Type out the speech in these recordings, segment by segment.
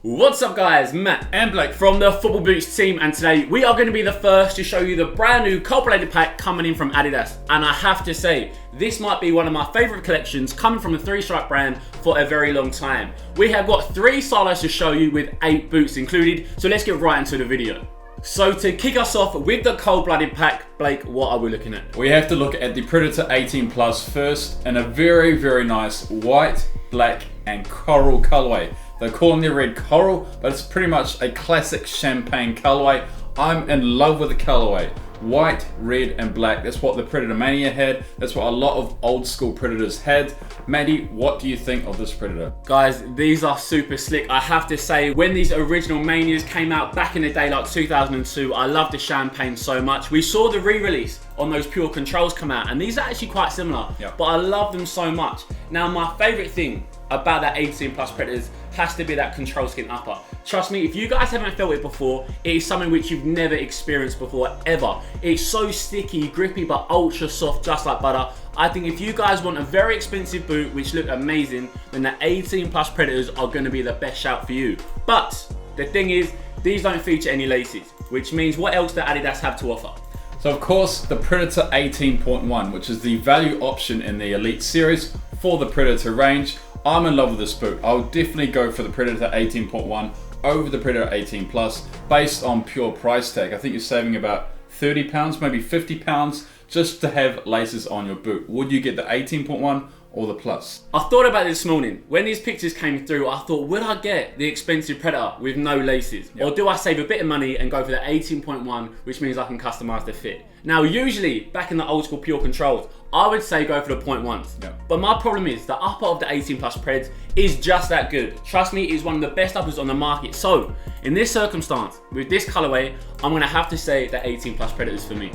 What's up guys, Matt and Blake from the Football Boots team, and today we are going to be the first to show you the brand new cold-blooded pack coming in from Adidas. And I have to say, this might be one of my favourite collections coming from the 3-Stripe brand for a very long time. We have got 3 styles to show you with 8 boots included, so let's get right into the video. So to kick us off with the cold-blooded pack, Blake, what are we looking at? We have to look at the Predator 18 Plus first, in a very nice white, black and coral colourway. They're calling their red coral, but it's pretty much a classic champagne colourway. I'm in love with the colourway. White, red and black. That's what the Predator Mania had. That's what a lot of old school Predators had. Maddie, what do you think of this Predator? Guys, these are super slick. I have to say, when these original Manias came out back in the day, like 2002, I loved the champagne so much. We saw the re-release on those pure controls come out, and these are actually quite similar, but I love them so much. Now, my favorite thing about that 18 Plus Predators has to be that control skin upper. Trust me, if you guys haven't felt it before, it is something which you've never experienced before, ever. It's so sticky, grippy, but ultra soft, just like butter. I think if you guys want a very expensive boot which look amazing, then the 18 Plus Predators are going to be the best shout for you. But the thing is, these don't feature any laces, which means what else does Adidas have to offer? So of course, the Predator 18.1, which is the value option in the Elite series for the Predator range. I'm in love with this boot. I'll definitely go for the Predator 18.1 over the Predator 18 Plus based on pure price tag. I think you're saving about £30, maybe £50 just to have laces on your boot. Would you get the 18.1 or the Plus? I thought about it this morning. When these pictures came through, I thought, would I get the expensive Predator with no laces? Or do I save a bit of money and go for the 18.1, which means I can customize the fit? Now, usually, back in the old school pure controls, I would say go for the 0.1s. But my problem is, the upper of the 18 Plus Preds is just that good. Trust me, it is one of the best uppers on the market. So, in this circumstance, with this colorway, I'm gonna have to say that 18 Plus Predators for me.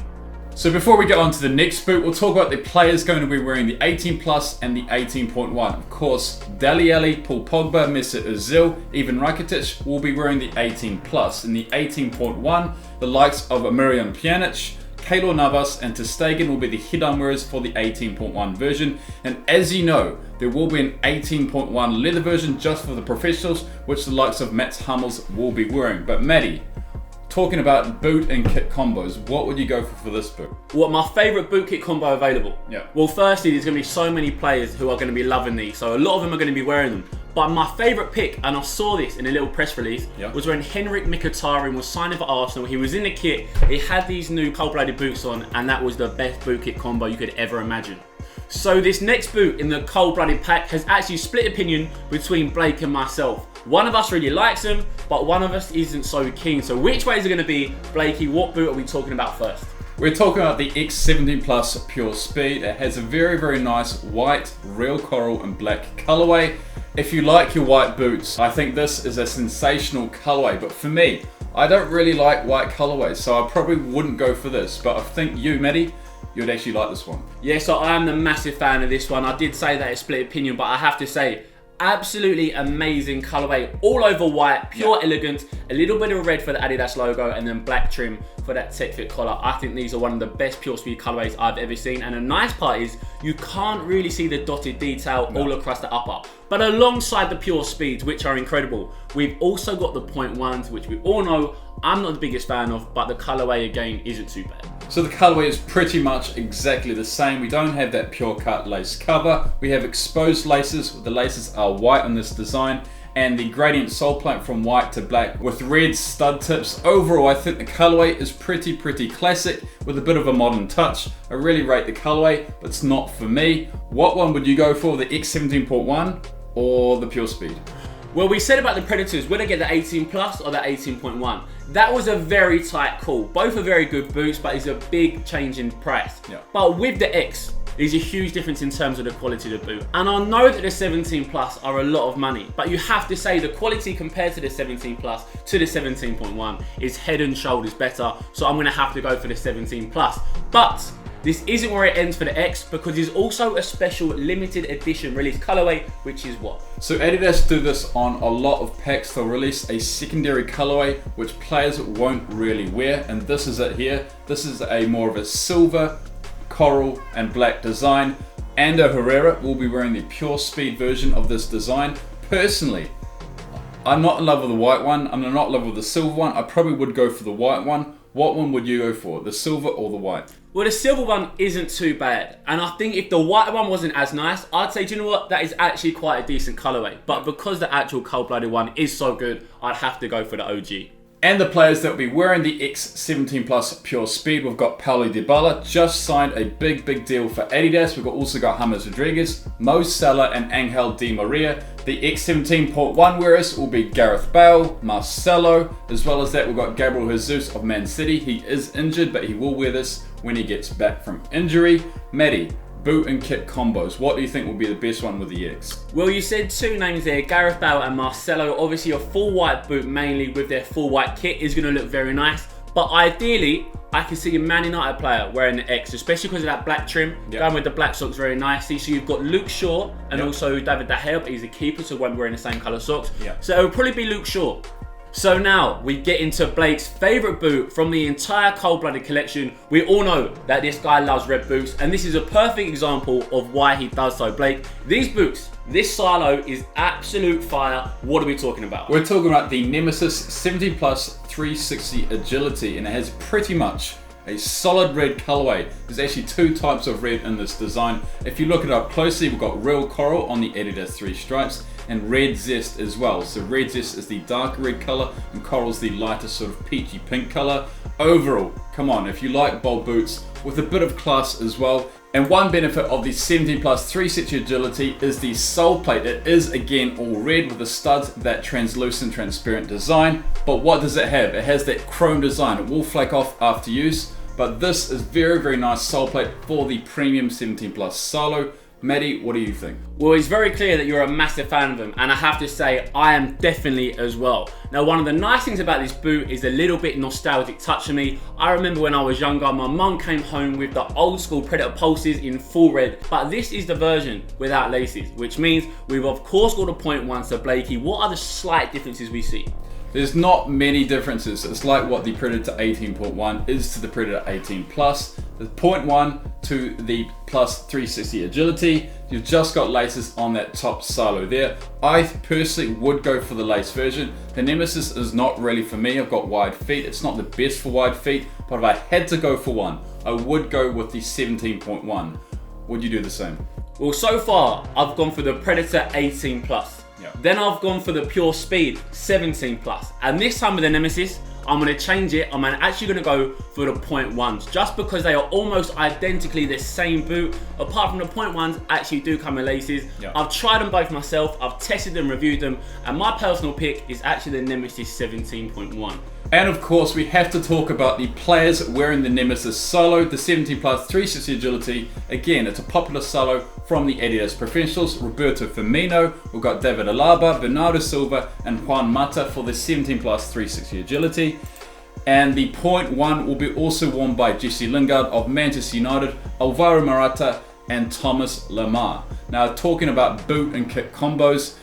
So before we get on to the next boot, we'll talk about the players going to be wearing the 18 Plus and the 18.1. Of course, Dele Alli, Paul Pogba, Mesut Ozil, even Rakitic will be wearing the 18 Plus. In the 18.1, the likes of Miriam Pjanic, Keylor Navas and Ter Stegen will be the head-on wearers for the 18.1 version. And as you know, there will be an 18.1 leather version just for the professionals, which the likes of Mats Hummels will be wearing. But Maddie, talking about boot and kit combos, what would you go for this boot? What my favourite boot kit combo available? Yeah. Well, firstly, there's going to be so many players who are going to be loving these, so a lot of them are going to be wearing them. But my favourite pick, and I saw this in a little press release, was when Henrik Mkhitaryan was signing for Arsenal. He was in the kit, he had these new cold-blooded boots on, and that was the best boot kit combo you could ever imagine. So this next boot in the cold-blooded pack has actually split opinion between Blake and myself. One of us really likes them, but one of us isn't so keen. So which way is it going to be? Blakey, what boot are we talking about first? We're talking about the X17 Plus Pure Speed. It has a very nice white, real coral and black colorway. If you like your white boots, I think this is a sensational colorway. But for me, I don't really like white colorways, so I probably wouldn't go for this. But I think you, Maddie, you'd actually like this one. Yeah, so I am the massive fan of this one. I did say that it's split opinion, but I have to say, absolutely amazing colorway, all over white, pure elegance, a little bit of red for the Adidas logo, and then black trim for that tech fit collar. I think these are one of the best pure speed colorways I've ever seen, and the nice part is you can't really see the dotted detail all across the upper. But alongside the pure speeds, which are incredible, we've also got the 0.1s, which we all know I'm not the biggest fan of, but the colorway again isn't too bad. So the colorway is pretty much exactly the same. We don't have that pure cut lace cover. We have exposed laces. The laces are white on this design, and the gradient sole plate from white to black with red stud tips. Overall, I think the colorway is pretty classic with a bit of a modern touch. I really rate the colorway, but it's not for me. What one would you go for, the X17.1 or the Pure Speed? Well, we said about the Predators, would I get the 18 Plus or the 18.1? That was a very tight call. Both are very good boots, but it's a big change in price. But with the X, there's a huge difference in terms of the quality of the boot. And I know that the 17 Plus are a lot of money, but you have to say the quality compared to the 17 Plus to the 17.1 is head and shoulders better. So I'm gonna have to go for the 17 Plus. But this isn't where it ends for the X, because there's also a special limited edition release colorway, which is what? So Adidas do this on a lot of packs. They'll release a secondary colorway which players won't really wear, and this is it here. This is a more of a silver, coral and black design. Ander Herrera will be wearing the Pure Speed version of this design. Personally, I'm not in love with the white one. I'm not in love with the silver one. I probably would go for the white one. What one would you go for? The silver or the white? Well, the silver one isn't too bad. And I think if the white one wasn't as nice, I'd say, do you know what? That is actually quite a decent colourway. But because the actual cold-blooded one is so good, I'd have to go for the OG. And the players that will be wearing the X17 Plus Pure Speed, we've got Paulo Dybala, just signed a big deal for Adidas. We've also got James Rodriguez, Mo Salah and Angel Di Maria. The X17.1 wearers will be Gareth Bale, Marcelo, as well as that we've got Gabriel Jesus of Man City. He is injured, but he will wear this when he gets back from injury. Matty, boot and kit combos. What do you think will be the best one with the X? Well, you said two names there, Gareth Bale and Marcelo. Obviously, a full white boot, mainly with their full white kit, is going to look very nice. But ideally, I can see a Man United player wearing the X, especially because of that black trim. Yep. Going with the black socks very nicely. So you've got Luke Shaw and Yep. also David De Gea, but he's a keeper, so won't be wearing the same colour socks. Yep. So it would probably be Luke Shaw. So now we get into Blake's favourite boot from the entire cold-blooded collection. We all know that this guy loves red boots, and this is a perfect example of why he does so. Blake, these boots, this silo is absolute fire. What are we talking about? We're talking about the Nemesis 17 Plus 360 Agility, and it has pretty much a solid red colorway. There's actually two types of red in this design. If you look it up closely, we've got real coral on the Adidas 3 stripes and red zest as well. So red zest is the darker red color and coral's the lighter sort of peachy pink color. Overall, come on, if you like bold boots with a bit of class as well. And one benefit of the 17 Plus 360 Agility is the sole plate. It is again all red with the studs, that translucent transparent design. But what does it have? It has that chrome design. It will flake off after use, but this is very nice sole plate for the premium 17 Plus Solo. Matty, what do you think? Well, it's very clear that you're a massive fan of them, and I have to say, I am definitely as well. Now, one of the nice things about this boot is a little bit nostalgic touch to me. I remember when I was younger, my mum came home with the old school Predator Pulses in full red, but this is the version without laces, which means we've of course got a 0.1. So Blakey, what are the slight differences we see? There's not many differences. It's like what the Predator 18.1 is to the Predator 18 Plus. The 0.1 to the Plus 360 Agility. You've just got laces on that top silo there. I personally would go for the lace version. The Nemesis is not really for me. I've got wide feet. It's not the best for wide feet, but if I had to go for one, I would go with the 17.1. Would you do the same? Well, so far, I've gone for the Predator 18 Plus. Then I've gone for the Pure Speed 17 Plus. And this time with the Nemesis, I'm going to change it. I'm actually going to go for the 0.1s, just because they are almost identically the same boot. Apart from the 0.1s actually do come with laces. Yeah. I've tried them both myself. I've tested them, reviewed them. And my personal pick is actually the Nemesis 17.1. And of course, we have to talk about the players wearing the Nemesis Solo, the 17 Plus 360 Agility. Again, it's a popular solo from the Adidas Professionals. Roberto Firmino, we've got David Alaba, Bernardo Silva, and Juan Mata for the 17 Plus 360 Agility. And the 0.1 will be also worn by Jesse Lingard of Manchester United, Alvaro Morata, and Thomas Lemar. Now, talking about boot and kit combos,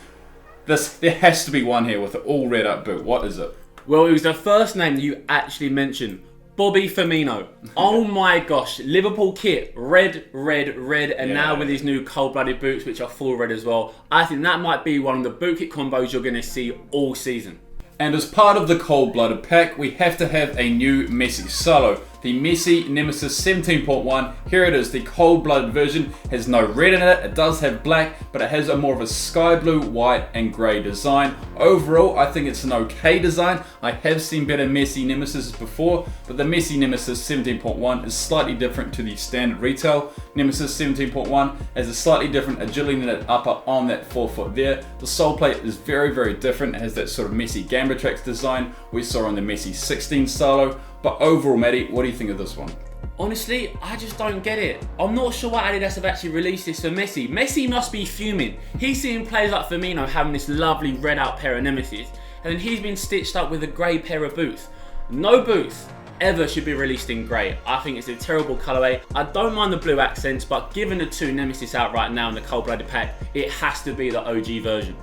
there has to be one here with an all red up boot. What is it? Well, it was the first name that you actually mentioned. Bobby Firmino. Oh my gosh. Liverpool kit. Red. And now with these new cold-blooded boots, which are full red as well. I think that might be one of the boot kit combos you're going to see all season. And as part of the cold-blooded pack, we have to have a new Missy Solo. The Missy Nemesis 17.1. Here it is, the cold-blooded version. Has no red in it. It does have black, but it has a more of a sky blue, white, and grey design. Overall, I think it's an okay design. I have seen better Missy Nemesis before, but the Missy Nemesis 17.1 is slightly different to the standard retail. Nemesis 17.1 has a slightly different agility in that upper on that forefoot there. The sole plate is very different. It has that sort of Messy Gamba Tracks design we saw on the Messy 16 Solo. But overall, Matty, what do you think of this one? Honestly, I just don't get it. I'm not sure why Adidas have actually released this for Messi. Messi must be fuming. He's seeing players like Firmino having this lovely red out pair of Nemesis, and then he's been stitched up with a grey pair of boots. No boots ever should be released in grey. I think it's a terrible colourway. I don't mind the blue accents, but given the two Nemesis out right now in the cold-blooded pack, it has to be the OG version.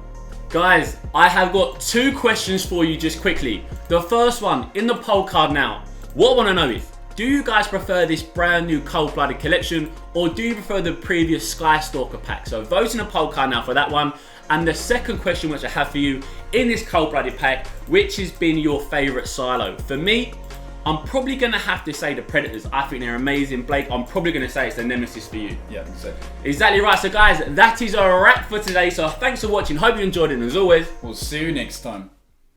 Guys, I have got two questions for you just quickly. The first one, in the poll card now. What I want to know is, do you guys prefer this brand new cold-blooded collection, or do you prefer the previous Skystalker pack? So vote in the poll card now for that one. And the second question which I have for you in this cold-blooded pack, which has been your favourite silo? For me, I'm probably going to have to say the Predators. I think they're amazing. Blake, I'm probably going to say it's the Nemesis for you. Yeah, exactly. Exactly right. So guys, that is a wrap for today. So thanks for watching. Hope you enjoyed it. And as always, We'll see you next time.